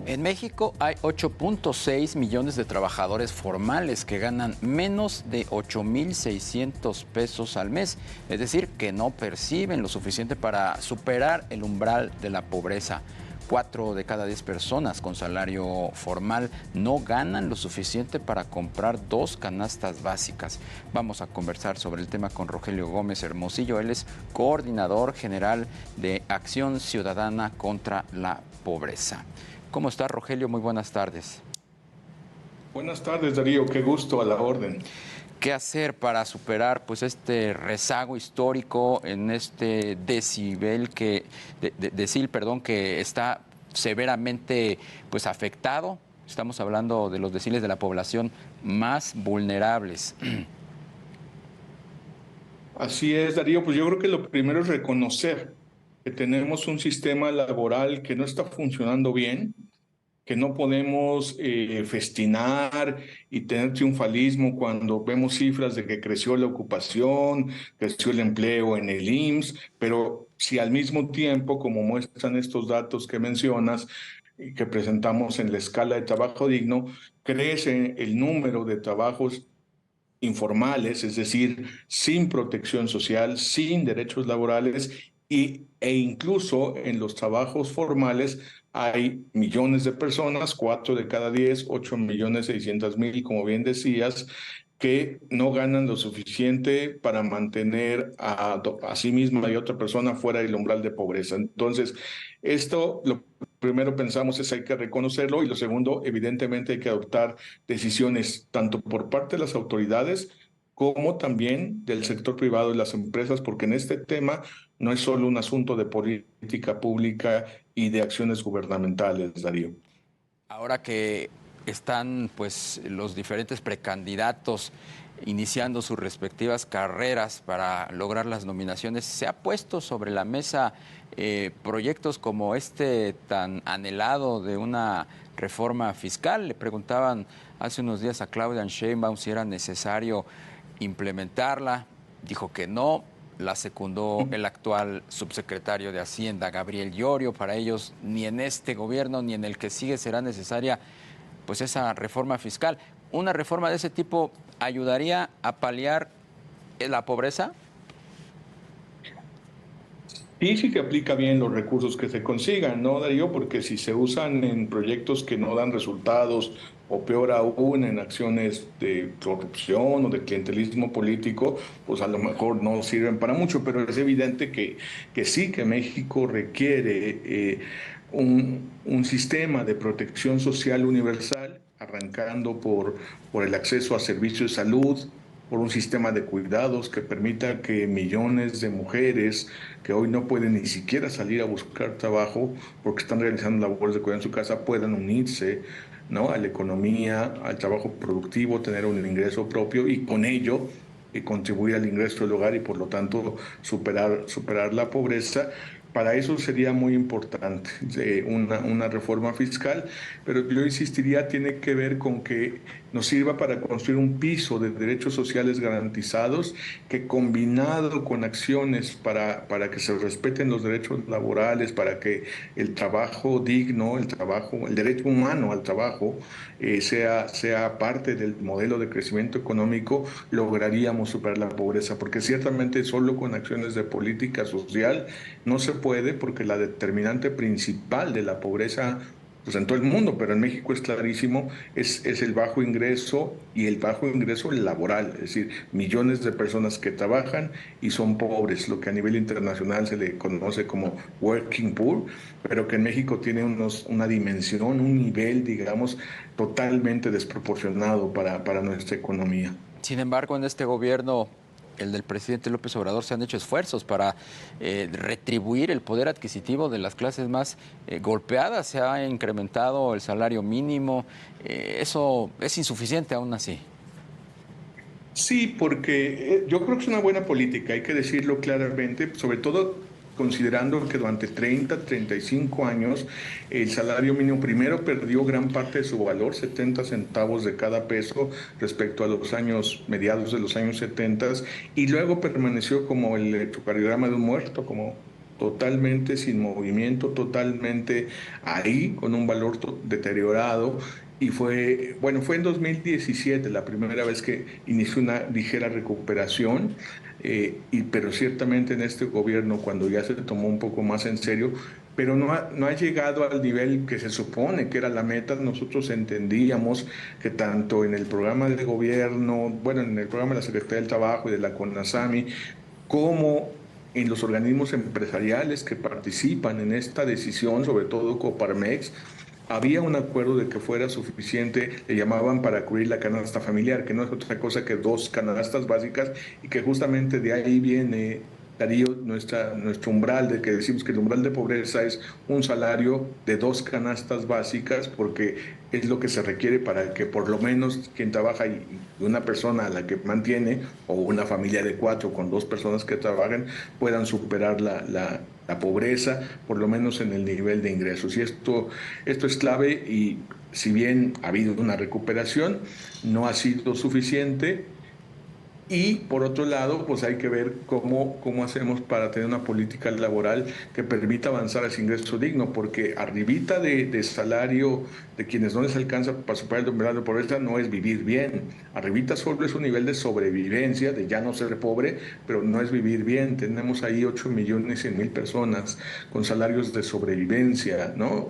En México hay 8.6 millones de trabajadores formales que ganan menos de 8.600 pesos al mes, es decir, que no perciben lo suficiente para superar el umbral de la pobreza. 4 de cada 10 personas con salario formal no ganan lo suficiente para comprar 2 canastas básicas. Vamos a conversar sobre el tema con Rogelio Gómez Hermosillo. Él es coordinador general de Acción Ciudadana contra la Pobreza. ¿Cómo está, Rogelio? Muy buenas tardes. Buenas tardes, Darío. Qué gusto, a la orden. ¿Qué hacer para superar pues este rezago histórico en este decil, que está severamente pues afectado? Estamos hablando de los deciles de la población más vulnerables. Así es, Darío. Pues yo creo que lo primero es reconocer que tenemos un sistema laboral que no está funcionando bien, que no podemos festinar y tener triunfalismo cuando vemos cifras de que creció la ocupación, creció el empleo en el IMSS, pero si al mismo tiempo, como muestran estos datos que mencionas y que presentamos en la escala de trabajo digno, crece el número de trabajos informales, es decir, sin protección social, sin derechos laborales e incluso en los trabajos formales hay millones de personas, 4 de cada 10, 8.600.000, como bien decías, que no ganan lo suficiente para mantener a sí misma y otra persona fuera del umbral de pobreza. Entonces, esto lo primero pensamos es hay que reconocerlo y lo segundo, evidentemente hay que adoptar decisiones tanto por parte de las autoridades como también del sector privado y las empresas, porque en este tema no es solo un asunto de política pública y de acciones gubernamentales, Darío. Ahora que están pues los diferentes precandidatos iniciando sus respectivas carreras para lograr las nominaciones, se ha puesto sobre la mesa proyectos como este tan anhelado de una reforma fiscal. Le preguntaban hace unos días a Claudia Sheinbaum si era necesario implementarla, dijo que no. La secundó el actual subsecretario de Hacienda, Gabriel Llorio. Para ellos, ni en este gobierno ni en el que sigue será necesaria pues esa reforma fiscal. ¿Una reforma de ese tipo ayudaría a paliar la pobreza? Y sí que aplica bien los recursos que se consigan, ¿no, Darío? Porque si se usan en proyectos que no dan resultados, o peor aún, en acciones de corrupción o de clientelismo político, pues a lo mejor no sirven para mucho, pero es evidente que sí, que México requiere un sistema de protección social universal, arrancando por el acceso a servicios de salud, por un sistema de cuidados que permita que millones de mujeres que hoy no pueden ni siquiera salir a buscar trabajo porque están realizando labores de cuidado en su casa puedan unirse, ¿no?, a la economía, al trabajo productivo, tener un ingreso propio y con ello contribuir al ingreso del hogar y por lo tanto superar la pobreza. Para eso sería muy importante una reforma fiscal, pero yo insistiría, tiene que ver con que nos sirva para construir un piso de derechos sociales garantizados que combinado con acciones para que se respeten los derechos laborales, para que el trabajo digno, el derecho humano al trabajo sea parte del modelo de crecimiento económico, lograríamos superar la pobreza, porque ciertamente solo con acciones de política social no se puede, porque la determinante principal de la pobreza, pues en todo el mundo, pero en México es clarísimo, es el bajo ingreso y el bajo ingreso laboral, es decir, millones de personas que trabajan y son pobres, lo que a nivel internacional se le conoce como working poor, pero que en México tiene una dimensión, un nivel, digamos, totalmente desproporcionado para nuestra economía. Sin embargo, en este gobierno, el del presidente López Obrador, se han hecho esfuerzos para retribuir el poder adquisitivo de las clases más golpeadas. Se ha incrementado el salario mínimo. Eso es insuficiente aún así. Sí, porque yo creo que es una buena política, hay que decirlo claramente, sobre todo considerando que durante 35 años el salario mínimo primero perdió gran parte de su valor, 70 centavos de cada peso respecto a los años mediados de los años 70 y luego permaneció como el electrocardiograma de un muerto, como totalmente sin movimiento, totalmente ahí, con un valor deteriorado. Y fue en 2017 la primera vez que inició una ligera recuperación, pero ciertamente en este gobierno, cuando ya se tomó un poco más en serio, pero no ha llegado al nivel que se supone que era la meta. Nosotros entendíamos que tanto en el programa de gobierno, bueno, en el programa de la Secretaría del Trabajo y de la CONASAMI, como en los organismos empresariales que participan en esta decisión, sobre todo Coparmex, había un acuerdo de que fuera suficiente, le llamaban para cubrir la canasta familiar, que no es otra cosa que dos canastas básicas, y que justamente de ahí viene, Darío, nuestro umbral, de que decimos que el umbral de pobreza es un salario de dos canastas básicas, porque es lo que se requiere para que por lo menos quien trabaja y una persona a la que mantiene, o una familia de cuatro con dos personas que trabajan, puedan superar la pobreza, por lo menos en el nivel de ingresos. Y esto es clave, y si bien ha habido una recuperación, no ha sido suficiente. Y por otro lado, pues hay que ver cómo hacemos para tener una política laboral que permita avanzar hacia ingreso digno, porque arribita de salario de quienes no les alcanza para superar el umbral de pobreza no es vivir bien. Arribita solo es un nivel de sobrevivencia, de ya no ser pobre, pero no es vivir bien. Tenemos ahí 8.100.000 personas con salarios de sobrevivencia, ¿no?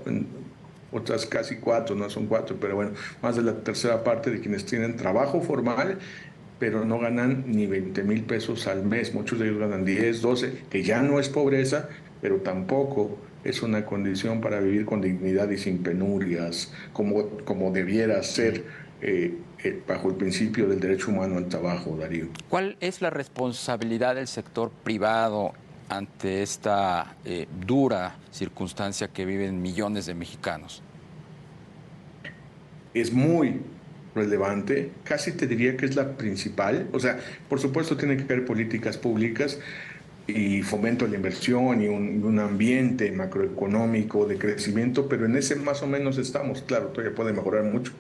Otras casi cuatro, no son cuatro, pero bueno, más de la tercera parte de quienes tienen trabajo formal, pero no ganan ni 20,000 pesos al mes. Muchos de ellos ganan 10, 12, que ya no es pobreza, pero tampoco es una condición para vivir con dignidad y sin penurias, como debiera ser, bajo el principio del derecho humano al trabajo, Darío. ¿Cuál es la responsabilidad del sector privado ante esta dura circunstancia que viven millones de mexicanos? Es muy relevante, casi te diría que es la principal. O sea, por supuesto tiene que haber políticas públicas y fomento a la inversión y un ambiente macroeconómico de crecimiento, pero en ese más o menos estamos. Claro, todavía puede mejorar mucho.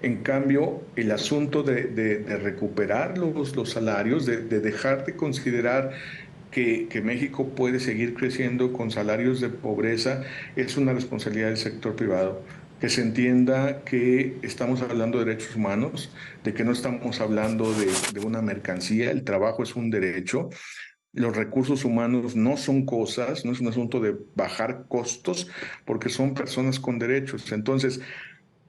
En cambio, el asunto de recuperar los salarios, de dejar de considerar que México puede seguir creciendo con salarios de pobreza, es una responsabilidad del sector privado. Que se entienda que estamos hablando de derechos humanos, de que no estamos hablando de una mercancía. El trabajo es un derecho. Los recursos humanos no son cosas, no es un asunto de bajar costos, porque son personas con derechos. Entonces,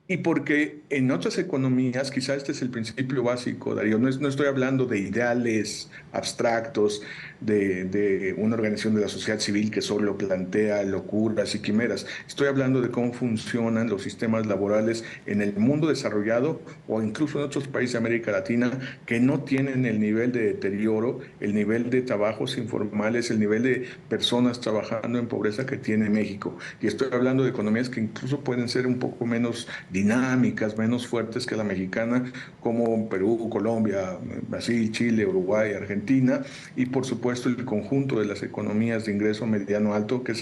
y porque en otras economías, quizá este es el principio básico, Darío, no estoy hablando de ideales abstractos, de una organización de la sociedad civil que solo plantea locuras y quimeras. Estoy hablando de cómo funcionan los sistemas laborales en el mundo desarrollado, o incluso en otros países de América Latina, que no tienen el nivel de deterioro, el nivel de trabajos informales, el nivel de personas trabajando en pobreza que tiene México. Y estoy hablando de economías que incluso pueden ser un poco menos dinámicas, menos fuertes que la mexicana, como Perú, Colombia, Brasil, Chile, Uruguay, Argentina, y por supuesto el conjunto de las economías de ingreso mediano alto, que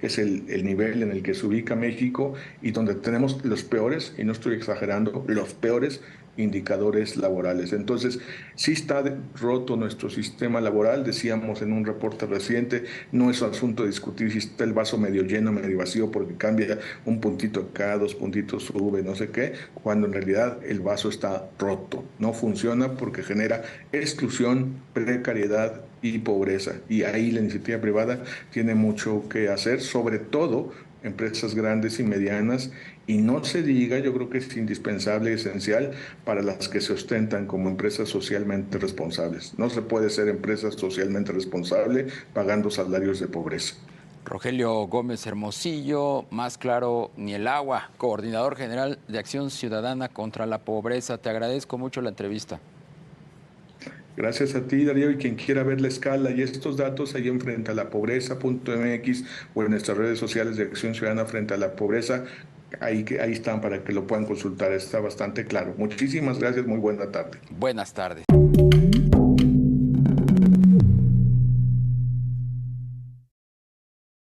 es el nivel en el que se ubica México, y donde tenemos los peores, y no estoy exagerando, los peores indicadores laborales. Entonces, sí está roto nuestro sistema laboral. Decíamos en un reporte reciente, no es asunto de discutir si está el vaso medio lleno, medio vacío, porque cambia un puntito acá, dos puntitos sube, no sé qué, cuando en realidad el vaso está roto. No funciona porque genera exclusión, precariedad y pobreza. Y ahí la iniciativa privada tiene mucho que hacer, sobre todo empresas grandes y medianas, y no se diga, yo creo que es indispensable y esencial para las que se ostentan como empresas socialmente responsables. No se puede ser empresa socialmente responsable pagando salarios de pobreza. Rogelio Gómez Hermosillo, más claro ni el agua, coordinador general de Acción Ciudadana contra la Pobreza. Te agradezco mucho la entrevista. Gracias a ti, Darío, y quien quiera ver la escala y estos datos ahí en frente a la pobreza.mx, o en nuestras redes sociales de Acción Ciudadana frente a la pobreza, ahí están para que lo puedan consultar, está bastante claro. Muchísimas gracias, muy buena tarde. Buenas tardes.